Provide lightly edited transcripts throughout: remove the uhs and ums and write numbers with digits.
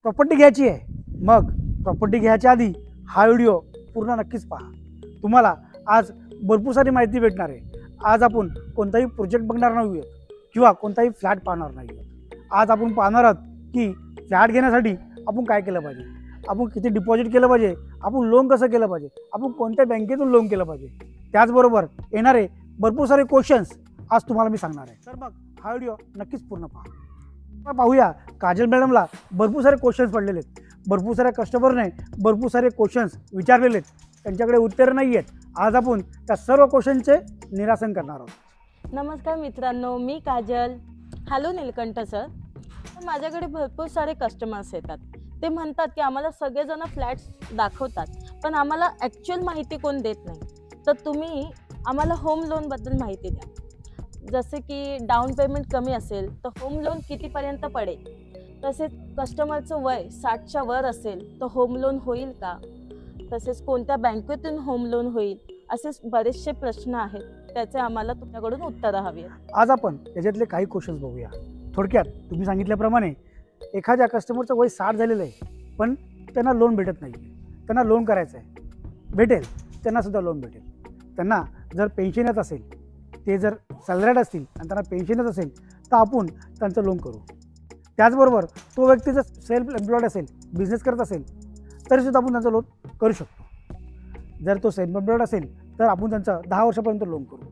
Property घ्यायची आहे, मग प्रॉपर्टी घ्यायच्या आधी हा व्हिडिओ पूर्ण नक्कीच पहा. तुम्हाला आज भरपूर सारी माहिती भेटणार आहे. आज आपण कोणताही प्रोजेक्ट बघणार नाही आहोत किंवा कोणताही फ्लॅट पाहणार नाही आहोत. आज आपण पाहणार आहोत की फ्लॅट घेण्यासाठी आपण काय केलं पाहिजे, आपण किती डिपॉझिट केलं पाहिजे, आपण लोन कसं केलं पाहिजे, आपण कोणत्या बँकेतून लोन केलं पाहिजे, त्याचबरोबर येणारे भरपूर सारे क्वेश्चन्स आज तुम्हाला मी सांगणार आहे. तर मग हा व्हिडिओ नक्कीच पूर्ण पहा. पाहूया, काजल मॅडमला भरपूर सारे क्वेश्चन्स पडलेले आहेत. भरपूर साऱ्या कस्टमरने भरपूर सारे क्वेश्चन्स विचारलेले आहेत, त्यांच्याकडे उत्तर नाही आहेत. आज आपण त्या सर्व क्वेश्चनचे निरासन करणार आहोत. नमस्कार मित्रांनो, मी काजल. Hello Neelkanth sir. माझ्याकडे भरपूर सारे कस्टमर्स येतात. ते म्हणतात की आम्हाला सगळेजण फ्लॅट्स दाखवतात, पण आम्हाला ॲक्च्युअल माहिती कोण देत नाही. तर तुम्ही आम्हाला होम लोनबद्दल माहिती द्या. जसे की डाऊन पेमेंट कमी असेल तर होम लोन कितीपर्यंत पडेल, तसेच कस्टमरचं वय 60च्या वर असेल तर होम लोन होईल का, तसेच कोणत्या बँकेतून होम लोन होईल, असे बरेचसे प्रश्न आहेत. त्याचे आम्हाला तुमच्याकडून उत्तरं हवी आहेत. आज आपण त्याच्यातले काही क्वेश्चन्स बघूया. थोडक्यात तुम्ही सांगितल्याप्रमाणे एखाद्या कस्टमरचं वय 60 झालेलं आहे, पण त्यांना लोन भेटत नाही. त्यांना लोन करायचं आहे, भेटेल, त्यांनासुद्धा लोन भेटेल. त्यांना जर पेन्शन येत असेल, ते जर सॅलरीड असतील आणि त्यांना पेन्शन येत असेल तर आपण त्यांचं लोन करू. त्याचबरोबर तो व्यक्ती जर सेल्फ एम्प्लॉयड असेल, बिझनेस करत असेल, तरीसुद्धा आपण त्यांचं लोन करू शकतो. जर तो सेल्फ एम्प्लॉयड असेल तर आपण त्यांचं 10 वर्षापर्यंत लोन करू.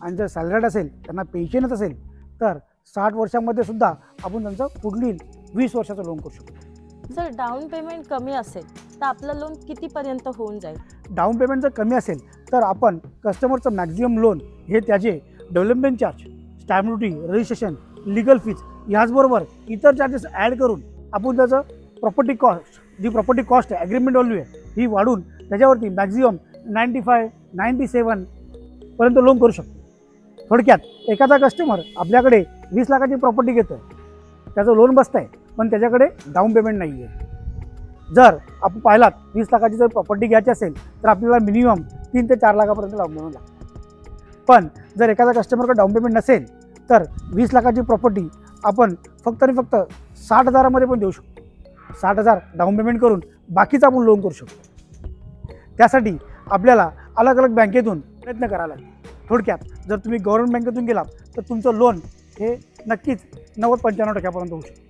आणि जर सॅलरीड असेल, त्यांना पेन्शन येत असेल, तर 60 वर्षामध्ये सुद्धा आपण त्यांचं पुढील 20 वर्षाचं लोन करू शकतो. सर, डाऊन पेमेंट कमी असेल तर आपलं लोन कितीपर्यंत होऊन जाईल? डाऊन पेमेंट जर कमी असेल तर आपण कस्टमरचं मॅक्झिमम लोन हे त्याचे development charge, stamp duty, registration, legal fees याचबरोबर इतर चार्जेस ॲड करून आपण त्याचं प्रॉपर्टी कॉस्ट, जी प्रॉपर्टी कॉस्ट आहे, ॲग्रीमेंट व्हॅल्यू आहे, ही वाढून त्याच्यावरती मॅक्झिमम 95, 97 पर्यंत लोन करू शकतो. थोडक्यात एखादा कस्टमर आपल्याकडे 20 लाखाची प्रॉपर्टी घेतो आहे, त्याचं लोन बसतं आहे, पण त्याच्याकडे डाऊन पेमेंट नाही आहे. जर आपण पाहिलात 20 लाखाची जर प्रॉपर्टी घ्यायची असेल तर आपल्याला मिनिमम 3 ते 4 लाखापर्यंत डाऊन पेमेंट लागतं. पण जर एखादा कस्टमरकडे डाऊन पेमेंट नसेल तर 20 लाखाची प्रॉपर्टी आपण फक्त आणि फक्त 60,000मध्ये पण देऊ शकतो. 60,000 डाऊन पेमेंट करून बाकीचं आपण लोन करू शकतो. त्यासाठी आपल्याला अलग अलग बँकेतून प्रयत्न करावा लागेल. थोडक्यात जर तुम्ही गव्हर्नमेंट बँकेतून गेलात तर तुमचं लोन हे नक्कीच 90-95% होऊ शकतं.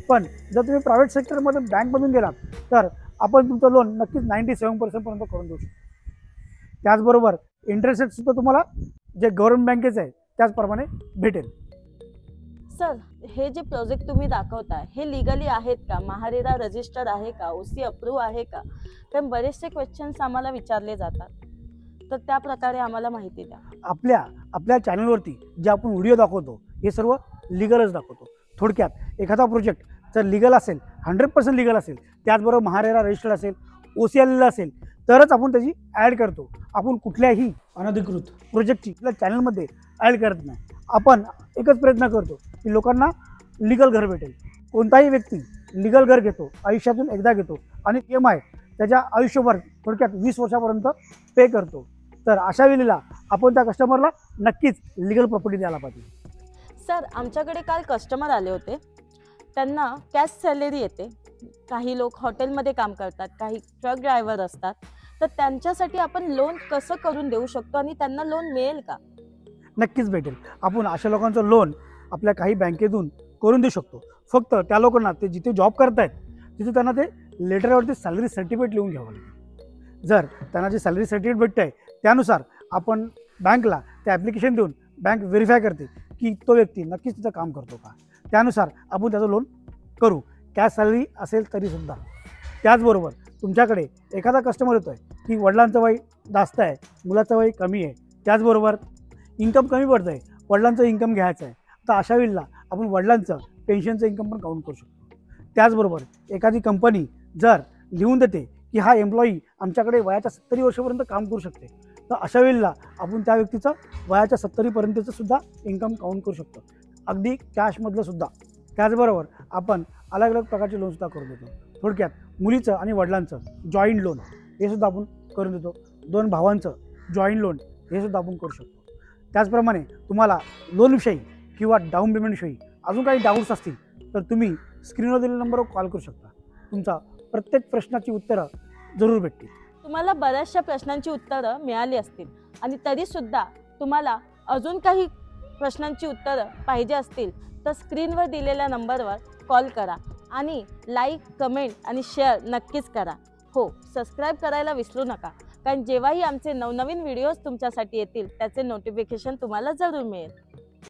पण जर तुम्ही प्रायव्हेट सेक्टरमध्ये बँकमधून गेलात तर आपण तुमचं लोन नक्कीच 97% करून देऊ शकतो. त्याचबरोबर इंटरेस्ट रेटसुद्धा तुम्हाला जे गव्हर्नमेंट बँकेचं आहे त्याचप्रमाणे भेटेल. सर, हे जे प्रोजेक्ट तुम्ही दाखवताय हे लिगली आहेत का, महारेरा रजिस्टर्ड आहे का, OC अप्रूव्ह आहे का? कारण बरेचसे क्वेश्चन्स आम्हाला विचारले जातात, तर त्या प्रकारे आम्हाला माहिती द्या. आपल्या चॅनलवरती जे आपण व्हिडिओ दाखवतो हे सर्व लिगलच दाखवतो. थोडक्यात एखादा प्रोजेक्ट जर लिगल असेल, 100% लिगल असेल, त्याचबरोबर महारेरा रजिस्टर्ड असेल, OC आलेलं असेल, तरच आपण त्याची ॲड करतो. आपण कुठल्याही अनधिकृत प्रोजेक्टची आपल्या चॅनलमध्ये ॲड करत नाही. आपण एकच प्रयत्न करतो की लोकांना लिगल घर भेटेल. कोणताही व्यक्ती लिगल घर घेतो, आयुष्यातून एकदा घेतो आणि EMI त्याच्या आयुष्यभर थोडक्यात 20 वर्षापर्यंत पे करतो. तर अशा वेळेला आपण त्या कस्टमरला नक्कीच लिगल प्रॉपर्टी द्यायला पाहिजे. सर, आमच्याकडे काल कस्टमर आले होते. त्यांना कॅश सॅलरी येते. काही लोक हॉटेलमध्ये काम करतात, काही ट्रक ड्रायव्हर असतात. तर त्यांच्यासाठी आपण लोन कसं करून देऊ शकतो आणि त्यांना लोन मिळेल का? नक्कीच भेटेल. आपण अशा लोकांचं लोन आपल्या काही बँकेतून करून देऊ शकतो. फक्त त्या लोकांना ते जिथे जॉब करत आहेत तिथे त्यांना ते लेटरवरती सॅलरी सर्टिफिकेट लिहून घ्यावं लागेल. जर त्यांना जे सॅलरी सर्टिफिकेट भेटतं आहे त्यानुसार आपण बँकला ते ॲप्लिकेशन देऊन बँक व्हेरीफाय करते की तो व्यक्ती नक्कीच तिथं काम करतो का. त्यानुसार आपण त्याचं लोन करू, कॅश सॅलरी असेल तरीसुद्धा. त्याचबरोबर तुमच्याकडे एखादा कस्टमर येतो आहे की वडिलांचं वय जास्त आहे, मुलाचं वय कमी आहे, त्याचबरोबर इन्कम कमी पडतं आहे, वडिलांचं इन्कम घ्यायचं आहे, तर अशा वेळेला आपण वडिलांचं पेन्शनचं इन्कम पण काउंट करू शकतो. त्याचबरोबर एखादी कंपनी जर लिहून देते की हा एम्प्लॉई आमच्याकडे वयाच्या 70 वर्षापर्यंत काम करू शकते, तर अशा वेळेला आपण त्या व्यक्तीचं वयाच्या 70पर्यंतचं सुद्धा इन्कम काउंट करू शकतो, अगदी कॅशमधलं सुद्धा. त्याचबरोबर आपण अलग अलग प्रकारचे लोनसुद्धा करून देतो. थोडक्यात मुलीचं आणि वडिलांचं जॉईंट लोन हे सुद्धा आपण करून देतो. 2 भावांचं जॉईंट लोन हे सुद्धा आपण करू शकतो. त्याचप्रमाणे तुम्हाला लोनविषयी किंवा डाऊन पेमेंटविषयी अजून काही डाऊट्स असतील तर तुम्ही स्क्रीनवर दिलेल्या नंबरवर कॉल करू शकता. तुमचा प्रत्येक प्रश्नाची उत्तरं जरूर भेटतील. तुम्हाला बऱ्याचशा प्रश्नांची उत्तरं मिळाली असतील आणि तरीसुद्धा तुम्हाला अजून काही प्रश्नांची उत्तरं पाहिजे असतील तर स्क्रीनवर दिलेल्या नंबरवर कॉल करा आणि लाईक, कमेंट आणि शेअर नक्कीच करा. हो, सबस्क्राईब करायला विसरू नका, कारण जेव्हाही आमचे नवनवीन व्हिडिओज तुमच्यासाठी येतील त्याचे नोटिफिकेशन तुम्हाला जरूर मिळेल.